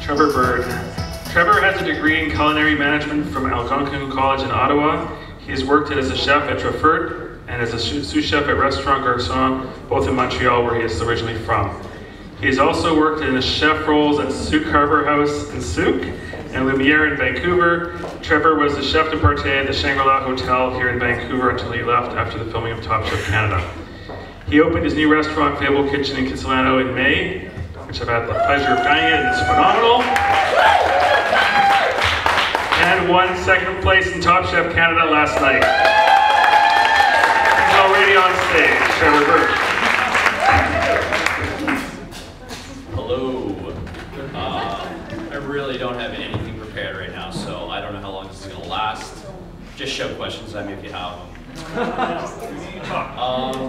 Trevor Bird. Trevor has a degree in culinary management from Algonquin College in Ottawa. He has worked as a chef at Trevor and as a sous chef at Restaurant Garçon, both in Montreal, where he is originally from. He has also worked in the chef roles at Souk Harbor House in Souk and Lumiere in Vancouver. Trevor was the chef de partie at the Shangri-La Hotel here in Vancouver until he left after the filming of Top Chef Canada. He opened his new restaurant, Fable Kitchen in Kitsilano in May, which I've had the pleasure of dining at, and it's phenomenal. And won second place in Top Chef Canada last night. He's already on stage, Trevor Bird. Hello. I really don't have anything prepared right now, so I don't know how long this is going to last. Just shove questions at me if you have them.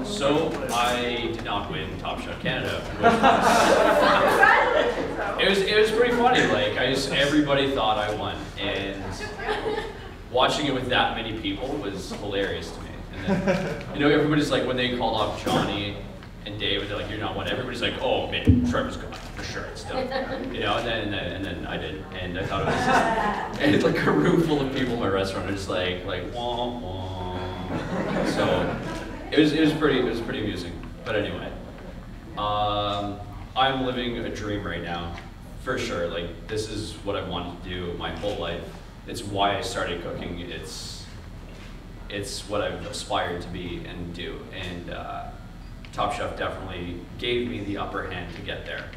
So I did not win Top Chef Canada. It was pretty funny. Like everybody thought I won, and watching it with that many people was hilarious to me. And then, everybody's like, when they called off Johnny and Dave, they're like, "You're not one." Everybody's like, "Oh man, Trevor's gone for sure. It's done." And then I did, and I thought it was just, and it's like a room full of people in my restaurant are just like wah wah. So it was pretty amusing. But anyway, I'm living a dream right now, for sure. Like, this is what I wanted to do my whole life. It's why I started cooking. It's what I've aspired to be and do. And Top Chef definitely gave me the upper hand to get there.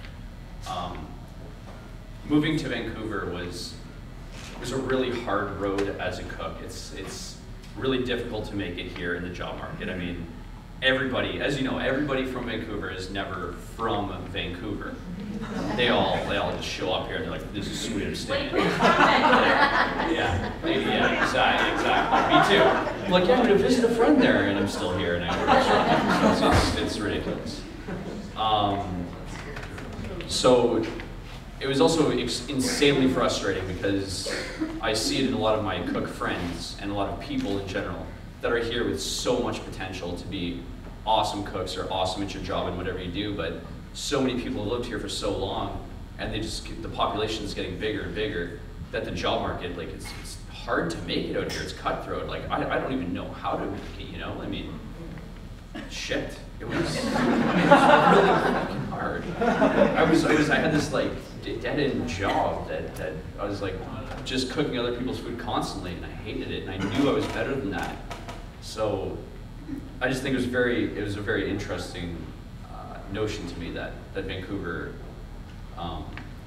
Moving to Vancouver was a really hard road as a cook. It's really difficult to make it here in the job market. I mean, everybody, as you know, everybody from Vancouver is never from Vancouver. They all just show up here and they're like, "This is sweet, I'm staying." Yeah, exactly. Me too. I'm like, "Yeah, I'm gonna visit a friend there," and I'm still here, and I work. So it's ridiculous. So it was also insanely frustrating because I see it in a lot of my cook friends and a lot of people in general that are here with so much potential to be awesome cooks or awesome at your job and whatever you do, but so many people have lived here for so long, and the population is getting bigger and bigger, that the job market, like, it's hard to make it out here. It's cutthroat. Like, I don't even know how to make it, I mean, shit. It was really fucking hard. I had this like dead-end job that I was like just cooking other people's food constantly, and I hated it, and I knew I was better than that. So I just think it was a very interesting notion to me that Vancouver, I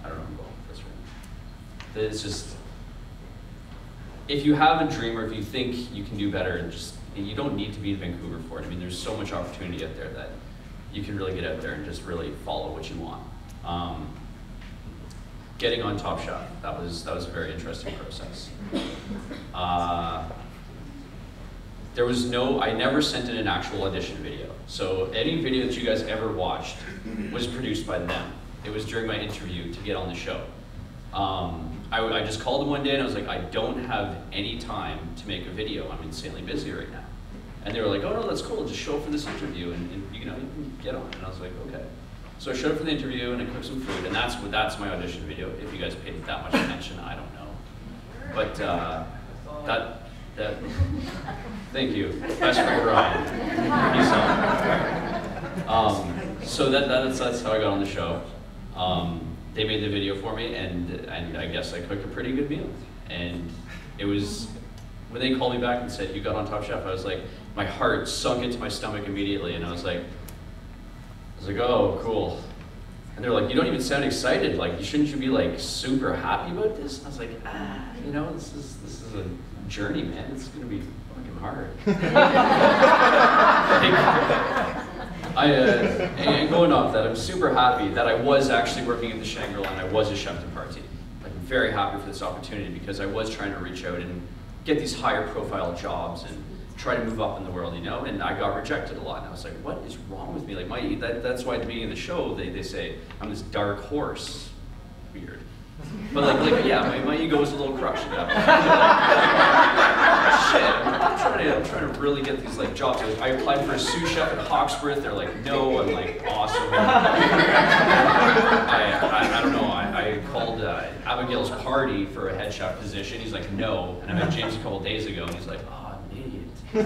don't know, that's right. It's just, if you have a dream or if you think you can do better, and you don't need to be in Vancouver for it. I mean, there's so much opportunity out there that you can really get out there and just really follow what you want. Getting on Top Chef, that was a very interesting process. I never sent in an actual audition video. So any video that you guys ever watched was produced by them. It was during my interview to get on the show. I just called them one day and I was like, "I don't have any time to make a video. I'm insanely busy right now." And they were like, "Oh no, that's cool. Just show up for this interview and you can get on." And I was like, "Okay." So I showed up for the interview and I cooked some food, and that's my audition video. If you guys paid it that much attention, I don't know. But that thank you, best friend Ryan. So that's how I got on the show. They made the video for me, and I guess I cooked a pretty good meal. And it was, when they called me back and said, "You got on Top Chef," I was like, my heart sunk into my stomach immediately, and I was like, "Oh, cool." And they're like, "You don't even sound excited. Like, shouldn't you be like super happy about this?" And I was like, this is a journey, man. It's gonna be fucking hard. And going off that, I'm super happy that I was actually working at the Shangri-La and I was a chef de partie. Like, I'm very happy for this opportunity because I was trying to reach out and get these higher profile jobs and try to move up in the world, and I got rejected a lot. And I was like, what is wrong with me? Like, that's why at the beginning of the show, they say I'm this dark horse. Weird. But my ego was a little crushed. Shit, I'm trying to really get these jobs. I applied for a sous chef at Hawkesworth. They're like, no. I'm like, awesome. I don't know. I called Abigail's party for a head chef position. He's like, no. And I met James a couple days ago, and he's like, oh, I'm an idiot. So,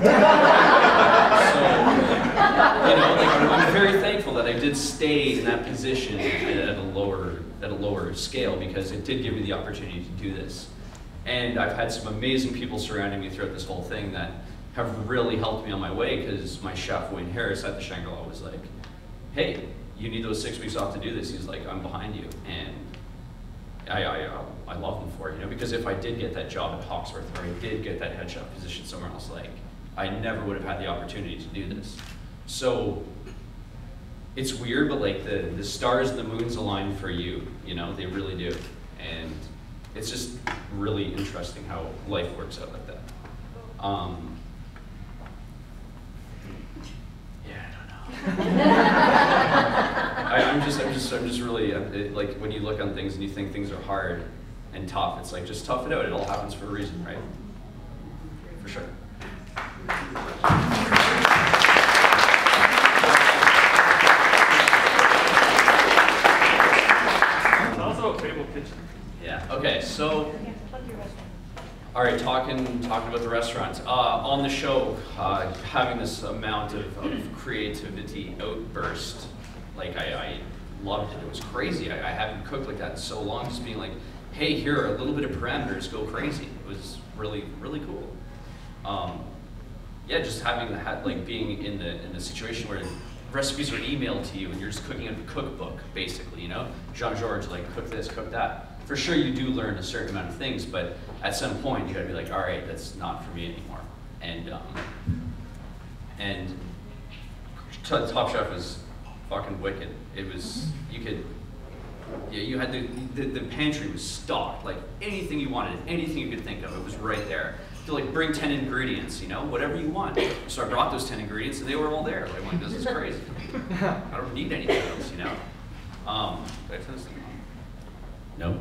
you know, like, I'm very thankful that I did stay in that position at a lower scale, because it did give me the opportunity to do this. And I've had some amazing people surrounding me throughout this whole thing that have really helped me on my way, because my chef, Wayne Harris, at the Shangri-La was like, hey, you need those 6 weeks off to do this. He's like, I'm behind you. And I love him for it, you know, because if I did get that job at Hawksworth, or I did get that head chef position somewhere else, like, I never would have had the opportunity to do this. So it's weird, but like the stars and the moons align for you, you know, they really do. And it's just really interesting how life works out like that. Yeah, I don't know. I'm just really, like, when you look on things and you think things are hard and tough, it's like, just tough it out. It all happens for a reason, right? For sure. Tell us about Fable Kitchen. Yeah, okay, so, all right, talking about the restaurant. On the show, having this amount of creativity outburst, like, I loved it. It was crazy. I haven't cooked like that in so long, just being like, hey, here are a little bit of parameters, go crazy. It was really, really cool. Yeah, just having that, like, being in the situation where recipes are emailed to you and you're just cooking a cookbook, basically, you know? Jean-Georges, like, cook this, cook that. For sure, you do learn a certain amount of things, but at some point, you gotta be like, all right, that's not for me anymore. And Top Chef was fucking wicked. It was, you had the pantry was stocked, like, anything you wanted, anything you could think of, it was right there. To, like, bring 10 ingredients, you know, whatever you want. So I brought those 10 ingredients and they were all there. Like, this is crazy. I don't need anything else, you know. Did I turn this thing on? No.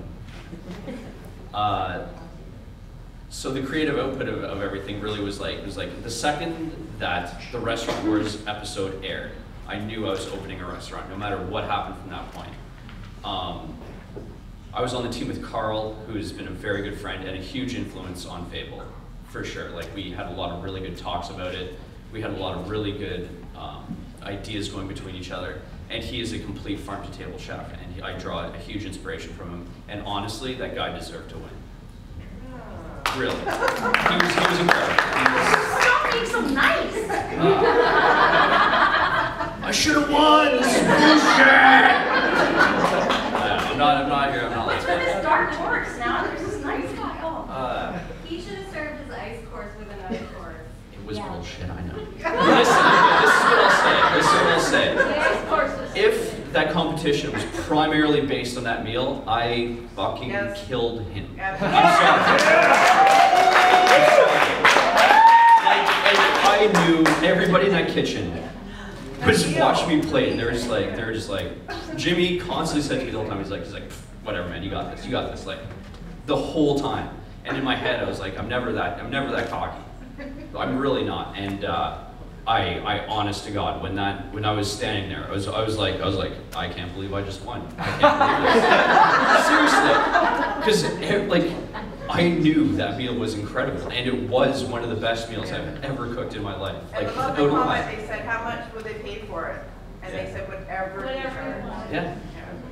So the creative output of everything really was like the second that the Restaurant Wars episode aired, I knew I was opening a restaurant, no matter what happened from that point. I was on the team with Carl, who's been a very good friend and a huge influence on Fable, for sure. Like, we had a lot of really good talks about it. We had a lot of really good ideas going between each other. And he is a complete farm-to-table chef, and I draw a huge inspiration from him. And honestly, that guy deserved to win. Really. He was incredible. Stop being so nice! I should have won! This is bullshit! I'm not here, I'm not What's with this dark horse now? There's this nice guy. Oh. He should have served his ice course with another course. It was bullshit, I know. Listen, this is what I'll say. The ice course was If that competition was primarily based on that meal, I fucking killed him. I'm sorry. Like, I knew everybody in that kitchen was watching me play, and they were just like, Jimmy constantly said to me the whole time, he's like, whatever, man, you got this, like, the whole time. And in my head, I was like, I'm never that cocky. I'm really not. And I honest to God, when I was standing there, I was like, I can't believe I just won. I can't believe this. Seriously, because like, I knew that meal was incredible, and it was one of the best meals I've ever cooked in my life. And Like, above the comment, they said, how much would they pay for it? And they said, whatever. Yeah.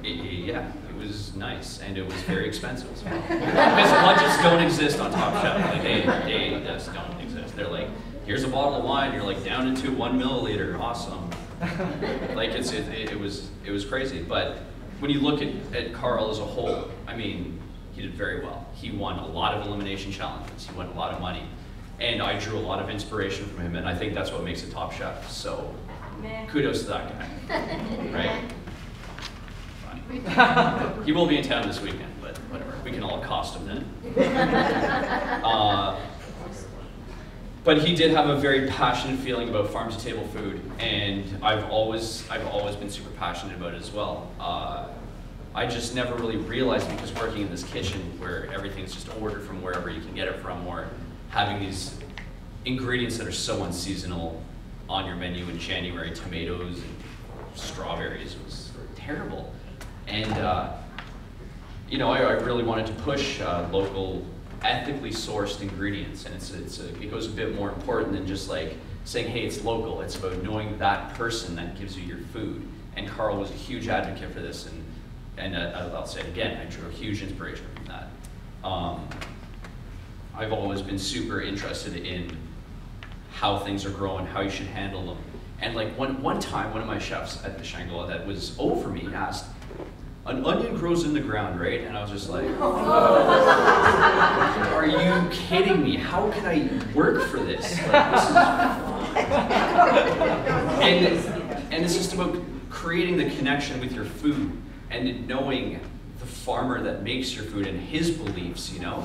Yeah, it was nice, and it was very expensive as well. Because budgets don't exist on Top Chef. Like, they just don't exist. They're like, here's a bottle of wine. You're like, down into 1 milliliter. Awesome. Like, it was crazy. But when you look at Carl as a whole, I mean, he did very well. He won a lot of elimination challenges. He won a lot of money, and I drew a lot of inspiration from him. And I think that's what makes a Top Chef. So, kudos to that guy. Right? He will be in town this weekend, but whatever. We can all accost him then. But he did have a very passionate feeling about farm-to-table food, and I've always been super passionate about it as well. I just never really realized, because working in this kitchen where everything's just ordered from wherever you can get it from, or having these ingredients that are so unseasonal on your menu in January, tomatoes and strawberries, was terrible. And you know, I really wanted to push local, ethically sourced ingredients, and it goes a bit more important than just like saying, hey, it's local. It's about knowing that person that gives you your food. And Carl was a huge advocate for this, and I'll say it again, I drew a huge inspiration from that. I've always been super interested in how things are growing, how you should handle them. And like one time, one of my chefs at the Shangri-La that was over me asked, an onion grows in the ground, right? And I was just like, are you kidding me? How can I work for this? Like, this is... and it's just about creating the connection with your food and knowing the farmer that makes your food and his beliefs, you know?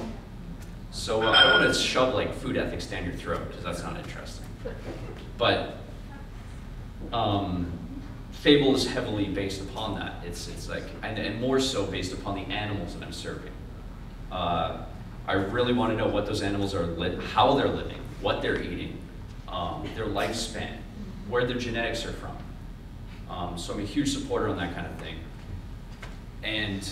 So I don't want to shove like food ethics down your throat, because that's not interesting. But Fable is heavily based upon that. It's like, and more so based upon the animals that I'm serving. I really want to know what those animals are, how they're living, what they're eating, their lifespan, where their genetics are from. So I'm a huge supporter on that kind of thing. And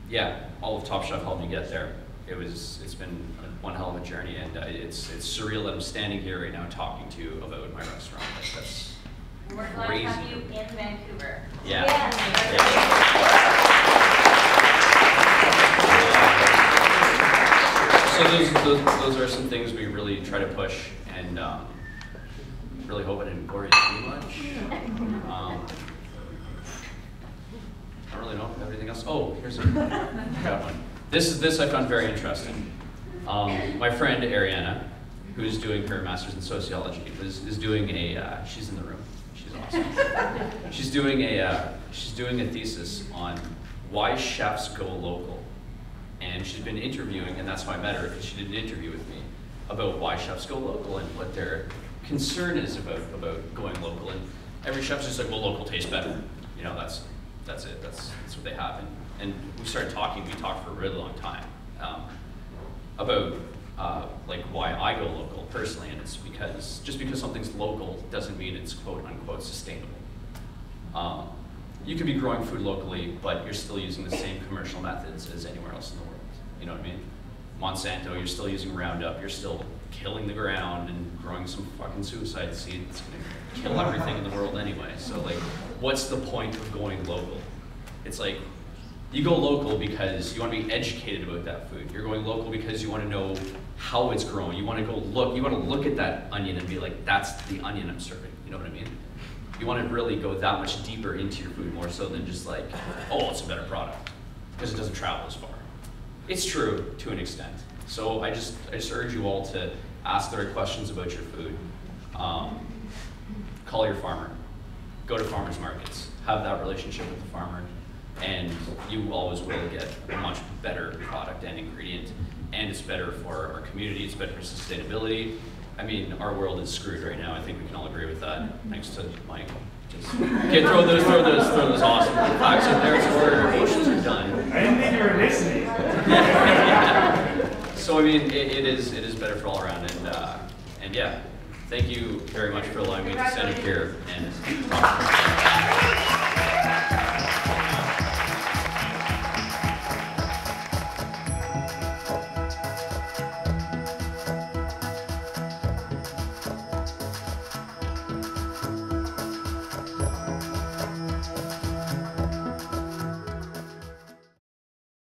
yeah, all of Top Chef helped me get there. It's been one hell of a journey, and it's surreal that I'm standing here right now talking to you about my restaurant. That's We're glad crazy. to have you in Vancouver. Yeah. So those are some things we really try to push, and really hope I didn't bore you too much. I don't really know everything else. Oh, here's got one. This I found very interesting. My friend Ariana, who's doing her master's in sociology, is doing a. She's in the room. She's awesome. She's doing a thesis on why chefs go local, and she's been interviewing, and that's how I met her, because she did an interview with me about why chefs go local and what their concern is about going local. And every chef's just like, well, local tastes better. You know, that's it. That's what they have. And we started talking. We talked for a really long time about like why I go local personally, and it's because just because something's local doesn't mean it's quote unquote sustainable. You could be growing food locally, but you're still using the same commercial methods as anywhere else in the world. You know what I mean? Monsanto, you're still using Roundup. You're still killing the ground and growing some fucking suicide seed that's gonna kill everything in the world anyway. So like, what's the point of going local? It's like, you go local because you want to be educated about that food. You're going local because you want to know how it's growing. You want to go look, you want to look at that onion and be like, that's the onion I'm serving. You know what I mean? You want to really go that much deeper into your food, more so than just like, oh, it's a better product, because it doesn't travel as far. It's true to an extent. So I just urge you all to ask the right questions about your food. Call your farmer. Go to farmers markets. Have that relationship with the farmer, and you always will get a much better product and ingredient. And it's better for our community. It's better for sustainability. I mean, our world is screwed right now. I think we can all agree with that. Thanks to Mike. Just okay, throw those awesome facts in there. So our emotions are done. I didn't think you were listening. So I mean, it is better for all around, and yeah, thank you very much for allowing me to stand up here and talk.